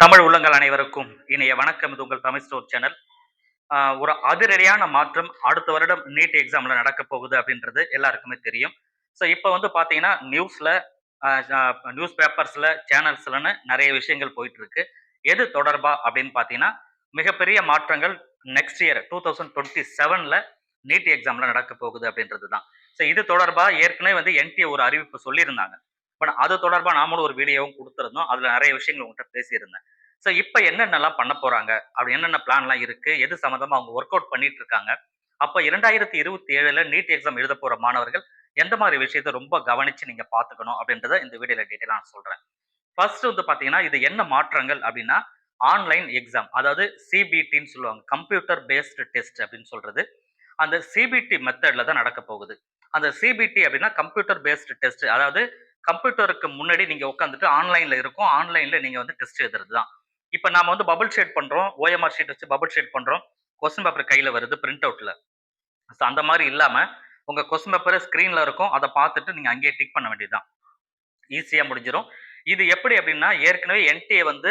தமிழ் உள்ளங்கள் அனைவருக்கும் இனிய வணக்கம். இது உங்கள் தமிழ் ஸ்டோர் சேனல். ஒரு அதிரடியான மாற்றம் அடுத்த வருடம் நீட் எக்ஸாம்ல நடக்க போகுது அப்படின்றது எல்லாருக்குமே தெரியும். ஸோ இப்போ வந்து பார்த்தீங்கன்னா, நியூஸ்ல, அ அ நியூஸ் பேப்பர்ஸ்ல, சேனல்ஸ்லன்னு நெறைய விஷயங்கள் போயிட்டு இருக்கு. எது தொடர்பா அப்படின்னு பார்த்தீங்கன்னா, மிகப்பெரிய மாற்றங்கள் நெக்ஸ்ட் இயர் 2027ல நீட் எக்ஸாம்ல நடக்க போகுது அப்படின்றது தான். ஸோ இது தொடர்பா ஏற்கனவே வந்து என்டிஏ ஒரு அறிவிப்பு சொல்லியிருந்தாங்க. பட் அது தொடர்பா நாமளும் ஒரு வீடியோவும் குடுத்திருந்தோம். அதுல நெறைய விஷயங்கள் உங்ககிட்ட பேசியிருந்தேன். ஸோ இப்ப என்னென்னலாம் பண்ண போறாங்க? அப்படி என்னென்ன பிளான்லாம் இருக்கு? எது சம்மந்தமா அவங்க வொர்க் அவுட் பண்ணிட்டு இருக்காங்க? அப்ப 2027ல நீட் எக்ஸாம் எழுதப் போற மாணவர்கள் எந்த மாரி விஷயத்த ரொம்ப கவனிச்சு நீங்க பார்த்துக்கணும் அப்படின்றத இந்த வீடியோல டீட்டெயிலா நான் சொல்றேன். ஃபர்ஸ்ட் வந்து பார்த்தீங்கன்னா, இது என்ன மாற்றங்கள் அப்படின்னா, ஆன்லைன் எக்ஸாம். அதாவது சிபிடின்னு சொல்லுவாங்க. கம்ப்யூட்டர் பேஸ்டு டெஸ்ட் அப்படின்னு சொல்றது. அந்த சிபிடி மெத்தட்ல தான் நடக்கப் போகுது. அந்த சிபிடி அப்படின்னா கம்ப்யூட்டர் பேஸ்டு டெஸ்ட். அதாவது கம்ப்யூட்டருக்கு முன்னாடி நீங்க உட்கார்ந்துட்டு ஆன்லைன்ல இருக்கும். ஆன்லைன்ல நீங்க வந்து டெஸ்ட் எழுதுறது தான். இப்ப நாம வந்து பபிள் ஷீட் பண்றோம். ஓஎம்ஆர் ஷீட் வச்சு பபிள் ஷீட் பண்றோம். கொஸ்டின் பேப்பர் கையில வருது பிரிண்ட் அவுட்ல. சோ அந்த மாரி இல்லாம, உங்க கொஸ்டின் பேப்பர் ஸ்கிரீன்ல இருக்கும். அத பார்த்துட்டு நீங்க அங்கேயே டிக் பண்ண வேண்டியது தான். ஈஸியா முடிஞ்சிரும். இது எப்படி அப்படின்னா, ஏற்கனவே என்டிஏ வந்து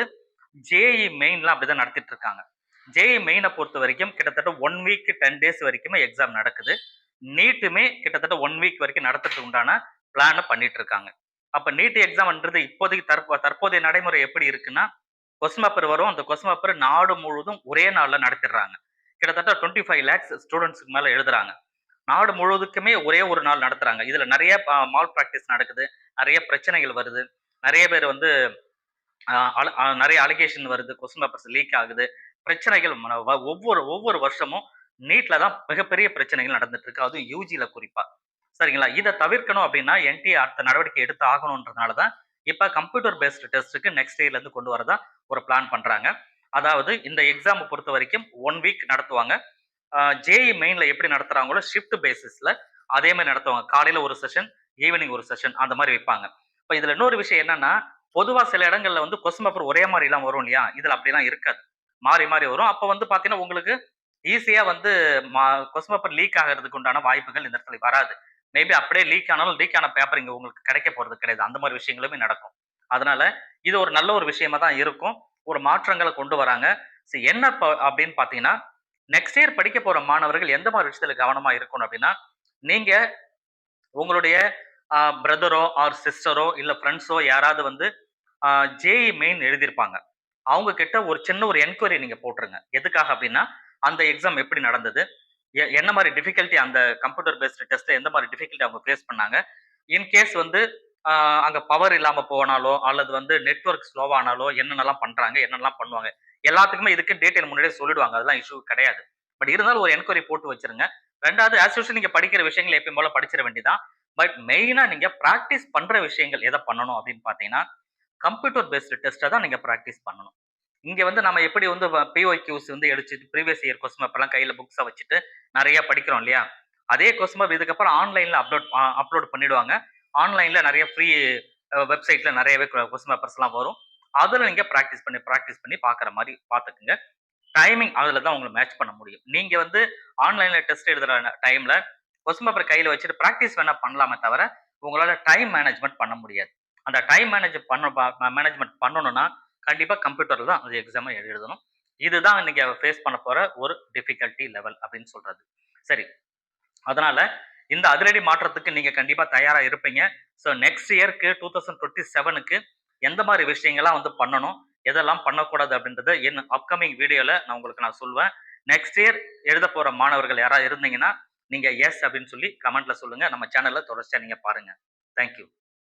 ஜேஇ மெயின்லாம் அப்படிதான் நடத்திட்டு இருக்காங்க. ஜேஇ மெயின பொறுத்தவரைக்கும் கிட்டத்தட்ட 1 வீக் 10 டேஸ் வரைக்குமே எக்ஸாம் நடக்குது. நீட்டுமே கிட்டத்தட்ட 1 வீக் வரைக்கும் நடத்துறதுக்கு உண்டான பிளான பண்ணிட்டு இருக்காங்க. அப்ப நீட் எக்ஸாம்ன்றது இப்போதைக்கு தற்போதைய நடைமுறை எப்படி இருக்குன்னா, கொஸ்டின் பேப்பர் வரும். அந்த கொஸ்டின் பேப்பர் நாடு முழுவதும் ஒரே நாள்ல நடத்திடுறாங்க. கிட்டத்தட்ட 25 லேக்ஸ் ஸ்டூடண்ட்ஸ்க்கு மேல எழுதுறாங்க. நாடு முழுவதுக்குமே ஒரே ஒரு நாள் நடத்துறாங்க. இதுல நெறைய மால் பிராக்டிஸ் நடக்குது. நெறைய பிரச்சனைகள் வருது. நெறைய பேர் வந்து நெறைய அலிகேஷன் வருது. கொஸ்டின் பேப்பர்ஸ் லீக் ஆகுது. பிரச்சனைகள் ஒவ்வொரு ஒவ்வொரு வருஷமும் நீட்ல தான் மிகப்பெரிய பிரச்சனைகள் நடந்துட்டு இருக்கு. அதுவும் யுஜில குறிப்பா. சரிங்களா? இத தவிர்க்கணும் அப்டின்னா, என்டிஏ அடுத்த நடவடிக்கை எடுத்து ஆகணுன்றதுனால தான், இப்ப கம்ப்யூட்டர் பேஸ்ட் டெஸ்ட்க்கு நெக்ஸ்ட் இயர்ல இருந்து கொண்டு வரதா ஒரு பிளான் பண்றாங்க. அதாவது இந்த எக்ஸாம பொறுத்தவரைக்கும் 1 வீக் நடத்துவாங்க. ஜேஇ மெயின்ல எப்படி நடத்துறாங்களோ ஷிஃப்ட் பேசிஸ்ல அதே மாரி நடத்துவாங்க. காலையில ஒரு செஷன், ஈவினிங் ஒரு செஷன் அந்த மாரி வைப்பாங்க. இப்ப இதுல இன்னொரு விஷயம் என்னன்னா, பொதுவா சில இடங்கள்ல வந்து கொஸ்டின் பேப்பர் ஒரே மாரிலாம் வரும் இல்லையா? இதுல அப்படிலாம் இருக்காது. மாறி, மாறி வரும். அப்ப வந்து பார்த்தீங்கன்னா, உங்களுக்கு ஈஸியா வந்து மா கொஸ்டின் பேப்பர் லீக் ஆகுறதுக்கு உண்டான வாய்ப்புகள் இந்த இடத்துல வராது. மேபி அப்படியே லீக் ஆனாலும், லீக் ஆன பேப்பர் இங்க உங்களுக்கு கிடைக்க போறது கிடையாது. அந்த மாரி விஷயங்களுமே நடக்கும். அதனால இது ஒரு நல்ல ஒரு விஷயமா தான் இருக்கும். ஒரு மாற்றங்கள கொண்டு வராங்க. என்ன அப்படின்னு பார்த்தீங்கன்னா, நெக்ஸ்ட் இயர் படிக்க போற மாணவர்கள் எந்த மாரி விஷயத்துல கவனமா இருக்கணும் அப்படின்னா, நீங்க உங்களுடைய பிரதரோ ஆர் சிஸ்டரோ இல்ல ஃபிரெண்ட்ஸோ யாராவது வந்து ஜேஇ மெயின் எழுதியிருப்பாங்க. அவங்க கிட்ட ஒரு சின்ன ஒரு என்குயரி நீங்க போட்டுருங்க. எதுக்காக அப்படின்னா, அந்த எக்ஸாம் எப்படி நடந்தது? என்ன மாரி டிஃபிகல்டி அந்த கம்ப்யூட்டர் பேஸ்ட் டெஸ்ட்ல எந்த மாரி டிஃபிகல்டி அவங்க ஃபேஸ் பண்ணாங்க? இன் கேஸ் வந்து அ அங்க பவர் இல்லாம போனாலோ, அல்லது வந்து நெட்வொர்க் ஸ்லோவானாலோ என்னென்னலாம் பண்றாங்க? என்னென்னலாம் பண்ணுவாங்க? எல்லாத்துக்குமே இதுக்கு டீட்டெயில் முன்னாடியே சொல்லிடுவாங்க. அதெல்லாம் இஷ்யூ கிடையாது. பட் இருந்தாலும் ஒரு என்குயரி போட்டு வச்சுருங்க. 2வது ஆஸ் யூசுவல் நீங்க படிக்கிற விஷயங்கள எப்பயும் போல படிச்சிற வேண்டியது தான். பட் மெயினா நீங்க பிராக்டிஸ் பண்ற விஷயங்கள் எத பண்ணணும் அப்படின்னு பார்த்தீங்கன்னா, கம்ப்யூட்டர் பேஸ்டு டெஸ்ட்ட தான் நீங்க பிராக்டிஸ் பண்ணணும். இங்க வந்து நம்ம எப்படி வந்து பிஒய்க்யூஸ் வந்து எடுத்துட்டு ப்ரீவியஸ் இயர் கொஸ்டின் பேப்பர்லாம் கையில புக்ஸ வச்சுட்டு நெறைய படிக்கிறோம் இல்லையா? அதே கொஸ்டின் பேப்பர் இதுக்கப்புறம் ஆன்லைன்ல அப்லோட் பண்ணிடுவாங்க. ஆன்லைன்ல நெறைய ஃப்ரீ வெப்சைட்ல நெறையவே கொஸ்டின் பேப்பர்ஸ்லாம் வரும். அதுல நீங்க பிராக்டிஸ் பண்ணி பார்க்குற மாரி பார்த்துக்கங்க. டைமிங் அதுல தான் உங்கள மேட்ச் பண்ண முடியும். நீங்க வந்து ஆன்லைன்ல டெஸ்ட் எழுதுற டைம்ல கொஸ்டின் பேப்பர் கையில வச்சுட்டு பிராக்டிஸ் வேணா பண்ணலாமே தவிர, உங்களால டைம் மேனேஜ்மென்ட் பண்ண முடியாது. அந்த டைம் மேனேஜ்மென்ட் பண்ணணும்னா, கண்டிப்பா கம்ப்யூட்டர்ல தான் அந்த எக்ஸாம எழுதணும். இதுதான் நீங்க ஃபேஸ் பண்ண போற ஒரு டிஃபிகல்டி லெவல் அப்படின்னு சொல்றது. சரி. அதனால இந்த அதிரடி மாற்றத்துக்கு நீங்க கண்டிப்பா தயாரா இருப்பீங்க. ஸோ நெக்ஸ்ட் இயர்க்கு 2027க்கு எந்த மாரி விஷயங்கள்லாம் வந்து பண்ணணும், எதெல்லாம் பண்ணக்கூடாது அப்படின்றத அப்கமிங் வீடியோல நான் உங்களுக்கு சொல்லுவேன். நெக்ஸ்ட் இயர் எழுதப் போற மாணவர்கள் யாராவது இருந்தீங்கன்னா, நீங்க எஸ் அப்படின்னு சொல்லி கமெண்ட்ல சொல்லுங்க. நம்ம சேனல்ல தொடர்ச்சியா நீங்க பாருங்க. Thank you.